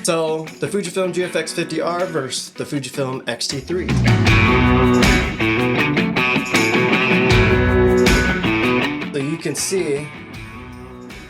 So, the Fujifilm GFX 50R versus the Fujifilm XT3. So you can see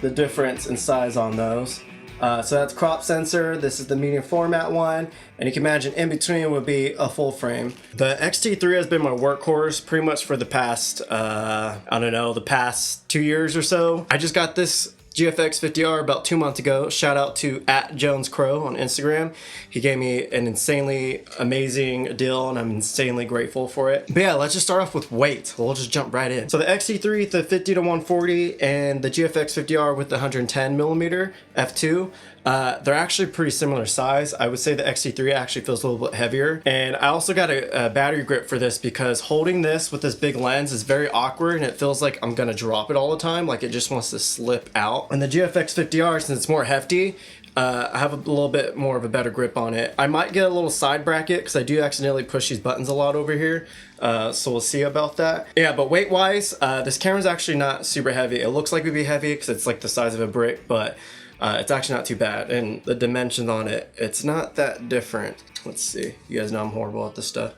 the difference in size on those. So that's crop sensor, this is the medium format one, and you can imagine in between would be a full frame. The XT3 has been my workhorse pretty much for the past, I don't know, the past 2 years or so. I just got this GFX 50R about 2 months ago. Shout out to @JonesCrow on Instagram. He gave me an insanely amazing deal and I'm insanely grateful for it. But yeah, let's just start off with weight. We'll just jump right in. So the XT3, the 50 to 140 and the GFX 50R with the 110 millimeter f2, they're actually pretty similar size. I would say the XT3 actually feels a little bit heavier. And I also got a battery grip for this because holding this with this big lens is very awkward and it feels like I'm gonna drop it all the time. Like it just wants to slip out. And the GFX 50R, since it's more hefty, I have a little bit more of a better grip on it. I might get a little side bracket because I do accidentally push these buttons a lot over here. So we'll see about that. Yeah, but weight wise, this camera's actually not super heavy. It looks like it'd be heavy because it's like the size of a brick, but it's actually not too bad. And the dimensions on it, it's not that different. Let's see. You guys know I'm horrible at this stuff.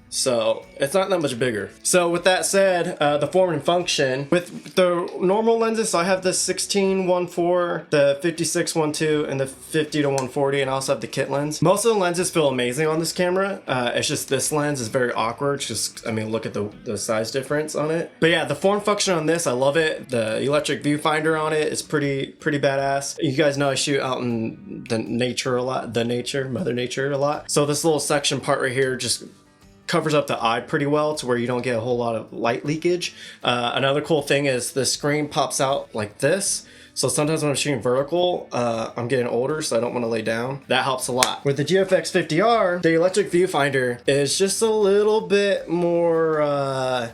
So it's not that much bigger. So with that said, the form and function with the normal lenses, so I have the 16-1.4, the 56-1.2, and the 50 to 140, and I also have the kit lens. Most of the lenses feel amazing on this camera. It's just this lens is very awkward. Just, I mean, look at the size difference on it. But yeah, the form function on this, I love it. The electric viewfinder on it is pretty badass. You guys know I shoot out in the nature a lot, Mother Nature a lot. So this little section part right here just covers up the eye pretty well to where you don't get a whole lot of light leakage. Another cool thing is the screen pops out like this. So sometimes when I'm shooting vertical, I'm getting older, so I don't want to lay down. That helps a lot. With the GFX 50R, the electric viewfinder is just a little bit more,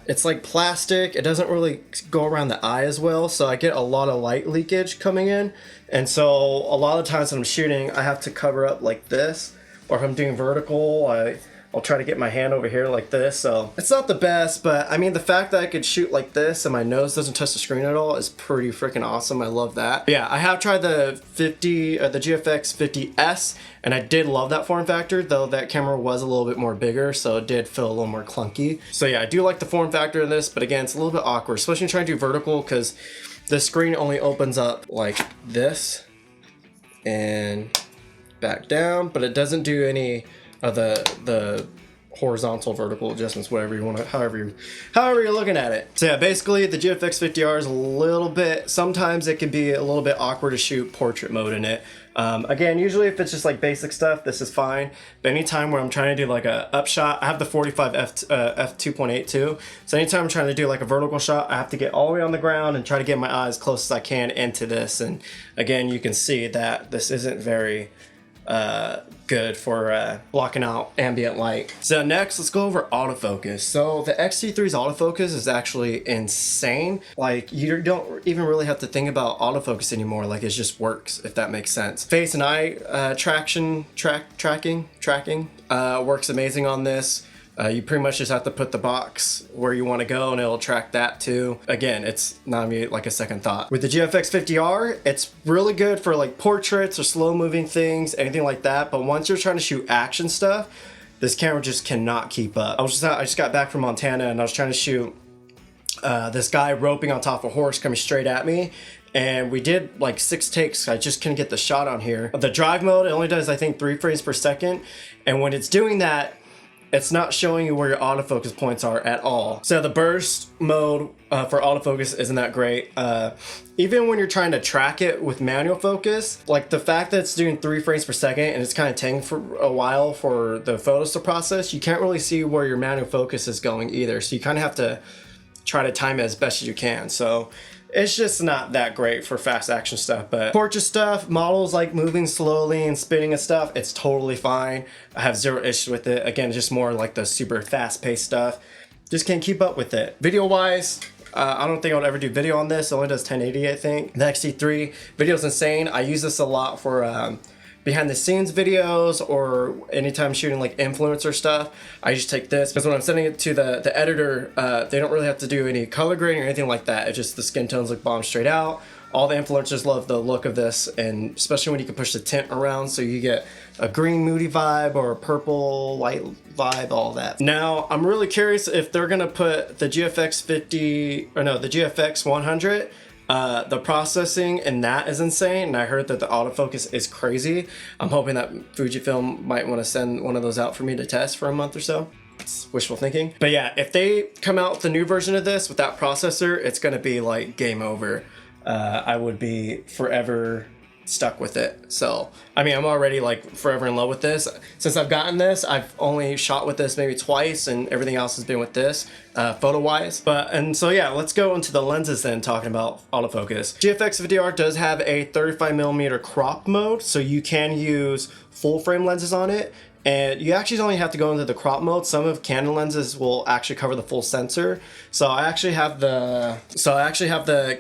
it's like plastic. It doesn't really go around the eye as well, so I get a lot of light leakage coming in. And so a lot of times when I'm shooting, I have to cover up like this, or if I'm doing vertical, I'll try to get my hand over here like this. So it's not the best, but I mean, the fact that I could shoot like this and my nose doesn't touch the screen at all is pretty freaking awesome. I love that. But yeah, I have tried the GFX 50S, and I did love that form factor, though that camera was a little bit more bigger, so it did feel a little more clunky. So yeah, I do like the form factor in this, but again, it's a little bit awkward, especially trying to do vertical, because the screen only opens up like this and back down, but it doesn't do any the horizontal, vertical adjustments, whatever you want to, however you're looking at it. So yeah, basically the GFX 50R is a little bit, sometimes it can be a little bit awkward to shoot portrait mode in it. Again, usually if it's just like basic stuff, this is fine. But anytime where I'm trying to do like a upshot, I have the 45 f2.82. So anytime I'm trying to do like a vertical shot, I have to get all the way on the ground and try to get my eye as close as I can into this. And again, you can see that this isn't very good for blocking out ambient light. So next, let's go over autofocus. So the XT3's autofocus is actually insane. Like, you don't even really have to think about autofocus anymore. Like, it just works, if that makes sense. Face and eye tracking works amazing on this. You pretty much just have to put the box where you want to go and it'll track that too. Again, it's not gonna be like a second thought. With the GFX 50R, it's really good for like portraits or slow moving things, anything like that. But once you're trying to shoot action stuff, this camera just cannot keep up. I just got back from Montana and I was trying to shoot this guy roping on top of a horse coming straight at me. And we did like 6 takes. I just couldn't get the shot on here. The drive mode, it only does, I think, 3 frames per second. And when it's doing that, it's not showing you where your autofocus points are at all. So the burst mode for autofocus isn't that great. Even when you're trying to track it with manual focus, like the fact that it's doing 3 frames per second and it's kind of taking for a while for the photos to process, you can't really see where your manual focus is going either. So you kind of have to try to time it as best as you can. So it's just not that great for fast action stuff, but portrait stuff, models like moving slowly and spinning and stuff, it's totally fine. I have 0 issues with it. Again, just more like the super fast paced stuff. Just can't keep up with it. Video wise, I don't think I would ever do video on this. It only does 1080, I think. The XT3 video's insane. I use this a lot for behind the scenes videos or anytime shooting like influencer stuff. I just take this because when I'm sending it to the editor, they don't really have to do any color grading or anything like that. It's just the skin tones look bomb straight out. all the influencers love the look of this, and especially when you can push the tint around so you get a green moody vibe or a purple light vibe, all that. Now, I'm really curious if they're gonna put the GFX 50, or no, the GFX 100, the processing and that is insane, and I heard that the autofocus is crazy. I'm hoping that Fujifilm might want to send one of those out for me to test for a month or so. It's wishful thinking. But yeah, if they come out with a new version of this with that processor, it's gonna be like game over. I would be forever stuck with it. So, I mean, I'm already like forever in love with this. Since I've gotten this, I've only shot with this maybe twice, and everything else has been with this, photo-wise. And so yeah, let's go into the lenses then, talking about autofocus. GFX 50R does have a 35mm crop mode, so you can use full frame lenses on it. And you actually only have to go into the crop mode. Some of Canon lenses will actually cover the full sensor. So I actually have the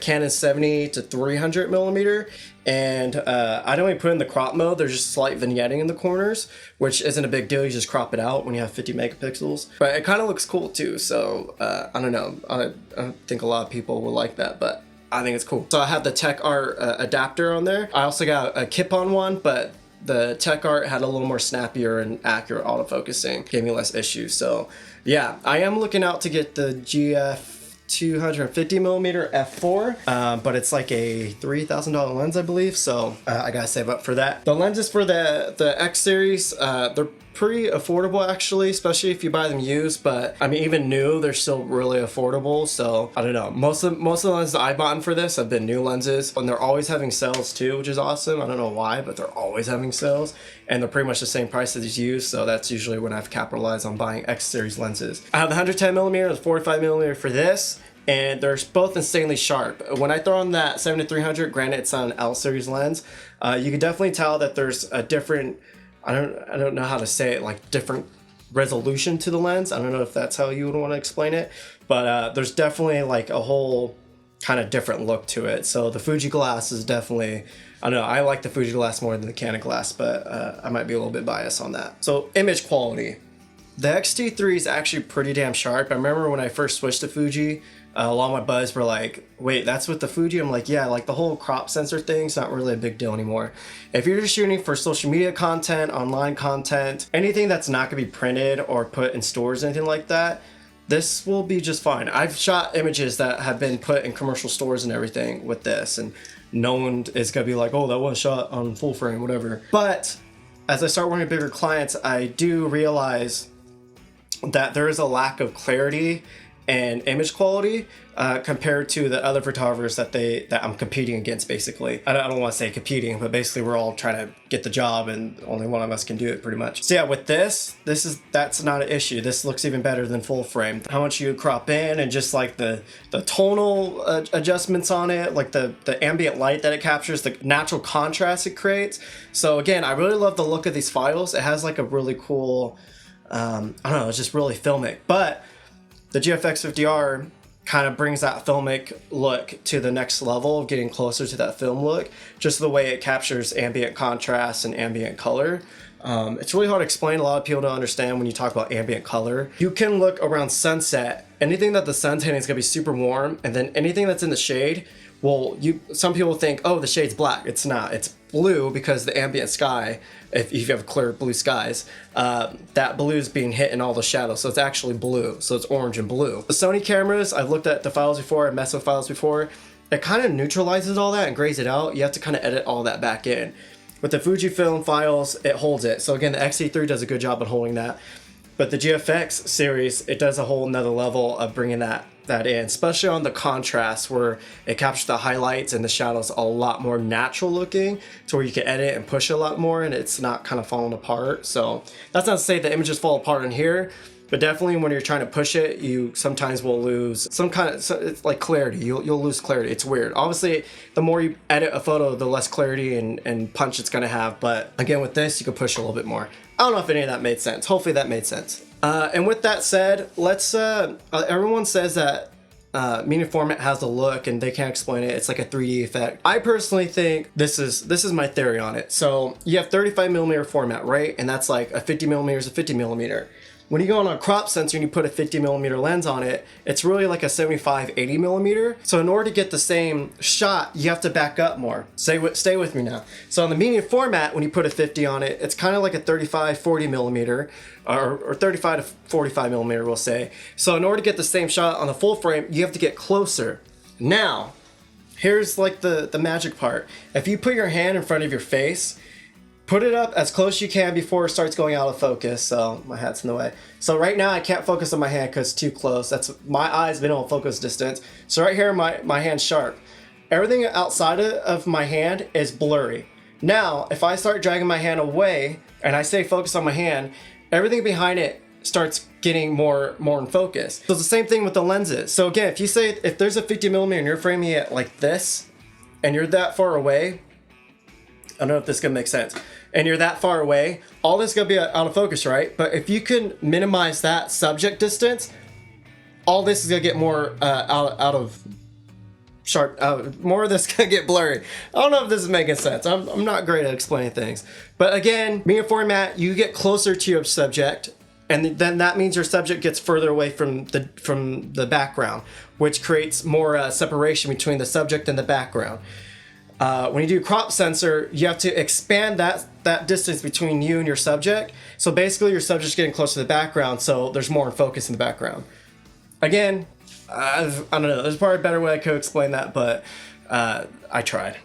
Canon 70 to 300mm, and I don't even put in the crop mode. There's just slight vignetting in the corners, which isn't a big deal. You just crop it out when you have 50 megapixels. But it kind of looks cool too. So I don't know. I don't think a lot of people will like that, but I think it's cool. So I have the Tech Art adapter on there. I also got a Kip-on one, but the Tech Art had a little more snappier and accurate autofocusing, gave me less issues. So yeah, I am looking out to get the GF 250mm f4, but it's like a $3,000 lens, I believe. So I gotta save up for that. The lenses for the X series, they're pretty affordable actually, especially if you buy them used. But I mean, even new, they're still really affordable. So I don't know. Most of the lenses I bought for this have been new lenses, and they're always having sales too, which is awesome. I don't know why, but they're always having sales, and they're pretty much the same price as used. So that's usually when I've capitalized on buying X series lenses. I have the 110mm and the 45mm for this, and they're both insanely sharp. When I throw on that 70-300, granted it's on an L series lens, you can definitely tell that there's a different, I don't know how to say it, like different resolution to the lens. I don't know if that's how you would want to explain it, but there's definitely like a whole kind of different look to it. So the Fuji glass is definitely, I don't know, I like the Fuji glass more than the Canon glass, but I might be a little bit biased on that. So image quality. The XT3 is actually pretty damn sharp. I remember when I first switched to Fuji, a lot of my buds were like, wait, that's with the Fuji? I'm like, yeah, like the whole crop sensor thing's not really a big deal anymore. If you're just shooting for social media content, online content, anything that's not gonna be printed or put in stores, anything like that, this will be just fine. I've shot images that have been put in commercial stores and everything with this, and no one is gonna be like, oh, that was shot on full frame, whatever. But as I start working with bigger clients, I do realize that there is a lack of clarity and image quality compared to the other photographers that I'm competing against, basically. I don't want to say competing, but basically we're all trying to get the job, and only one of us can do it pretty much. So yeah, with that's not an issue. This looks even better than full frame. How much you crop in, and just like the tonal adjustments on it, like the ambient light that it captures, the natural contrast it creates. So again, I really love the look of these files. It has like a really cool, I don't know, it's just really filmic. But the GFX 50R kind of brings that filmic look to the next level of getting closer to that film look, just the way it captures ambient contrast and ambient color. It's really hard to explain. A lot of people don't understand when you talk about ambient color. You can look around sunset, anything that the sun's hitting is gonna be super warm, and then anything that's in the shade, well, some people think, oh, the shade's black. It's not. It's blue because the ambient sky, if you have clear blue skies, that blue is being hit in all the shadows. So it's actually blue. So it's orange and blue. The Sony cameras, I've looked at the files before, I've messed with files before. It kind of neutralizes all that and grays it out. You have to kind of edit all that back in. With the Fujifilm files, it holds it. So again, the XT3 does a good job at holding that. But the GFX series, it does a whole nother level of bringing that in, especially on the contrast, where it captures the highlights and the shadows a lot more natural looking, to where you can edit and push a lot more and it's not kind of falling apart. So that's not to say the images fall apart in here, but definitely when you're trying to push it, you sometimes will lose some kind of, it's like clarity. You'll lose clarity. It's weird. Obviously, the more you edit a photo, the less clarity and punch it's gonna have. But again, with this, you can push a little bit more. I don't know if any of that made sense. Hopefully that made sense. And with that said, let's, everyone says that medium format has a look and they can't explain it. It's like a 3D effect. I personally think this is my theory on it. So you have 35mm format, right? And that's like a 50mm is a 50mm. when you go on a crop sensor and you put a 50mm lens on it, it's really like a 75-80mm. So in order to get the same shot, you have to back up more. Stay with me now. So on the medium format, when you put a 50 on it, it's kind of like a 35-40mm or 35 to 45mm, we'll say. So in order to get the same shot on the full frame, you have to get closer. Now, here's like the magic part. If you put your hand in front of your face, put it up as close as you can before it starts going out of focus. So my hat's in the way. So right now I can't focus on my hand because it's too close. That's my eyes been on focus distance. So right here, my hand's sharp. Everything outside of my hand is blurry. Now, if I start dragging my hand away and I stay focused on my hand, everything behind it starts getting more in focus. So it's the same thing with the lenses. So again, if there's a 50mm and you're framing it like this, and you're that far away, I don't know if this is gonna make sense, and you're that far away, all this is gonna be out of focus, right? But if you can minimize that subject distance, all this is gonna get more out of sharp, more of this is gonna get blurry. I don't know if this is making sense. I'm not great at explaining things. But again, medium format, you get closer to your subject, and then that means your subject gets further away from the background, which creates more separation between the subject and the background. When you do crop sensor, you have to expand that distance between you and your subject. So basically your subject's getting closer to the background, so there's more in focus in the background. Again, I don't know, there's probably a better way I could explain that, but I tried.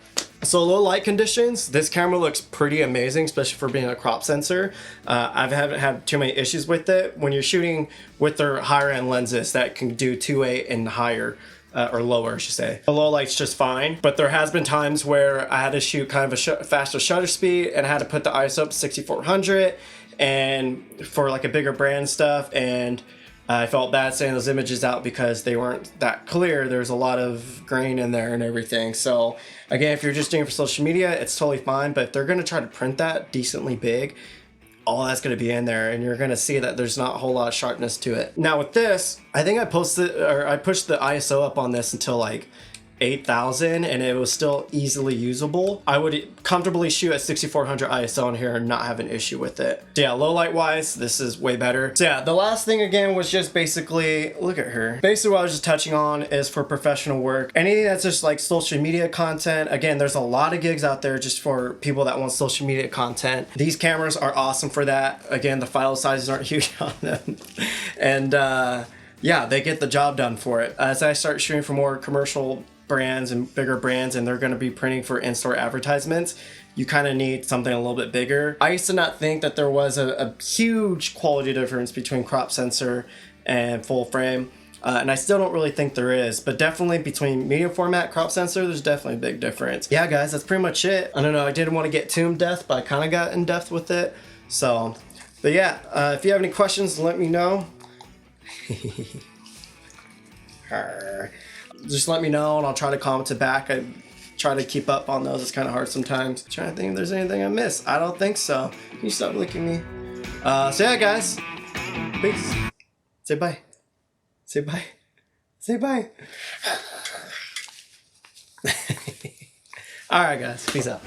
So low light conditions, this camera looks pretty amazing, especially for being a crop sensor. I haven't had too many issues with it. When you're shooting with their higher end lenses that can do 2.8 and higher, or lower, I should say. The low light's just fine, but there has been times where I had to shoot kind of a faster shutter speed and I had to put the ISO up to 6400 and for like a bigger brand stuff, and I felt bad sending those images out because they weren't that clear. There's a lot of grain in there and everything. So again, if you're just doing it for social media, it's totally fine, but if they're gonna try to print that decently big, all that's going to be in there, and you're going to see that there's not a whole lot of sharpness to it. Now with this, I think I pushed the ISO up on this until like 8,000 and it was still easily usable. I would comfortably shoot at 6400 ISO on here and not have an issue with it. So yeah, low light wise, this is way better. So yeah, the last thing again was just basically, look at her. Basically what I was just touching on is for professional work. Anything that's just like social media content. Again, there's a lot of gigs out there just for people that want social media content. These cameras are awesome for that. Again, the file sizes aren't huge on them. And yeah, they get the job done for it. As I start shooting for more commercial brands and bigger brands, and they're going to be printing for in-store advertisements, you kind of need something a little bit bigger. I used to not think that there was a huge quality difference between crop sensor and full frame, and I still don't really think there is, but definitely between medium format crop sensor, there's definitely a big difference. Yeah guys, that's pretty much it. I don't know, I didn't want to get too in depth, but I kind of got in depth with it. So, but yeah, if you have any questions, let me know. Just let me know and I'll try to comment it back. I try to keep up on those. It's kind of hard sometimes. I'm trying to think if there's anything I missed. I don't think so. Can you stop licking me? So yeah, guys. Peace. Say bye. Say bye. Say bye. All right, guys. Peace out.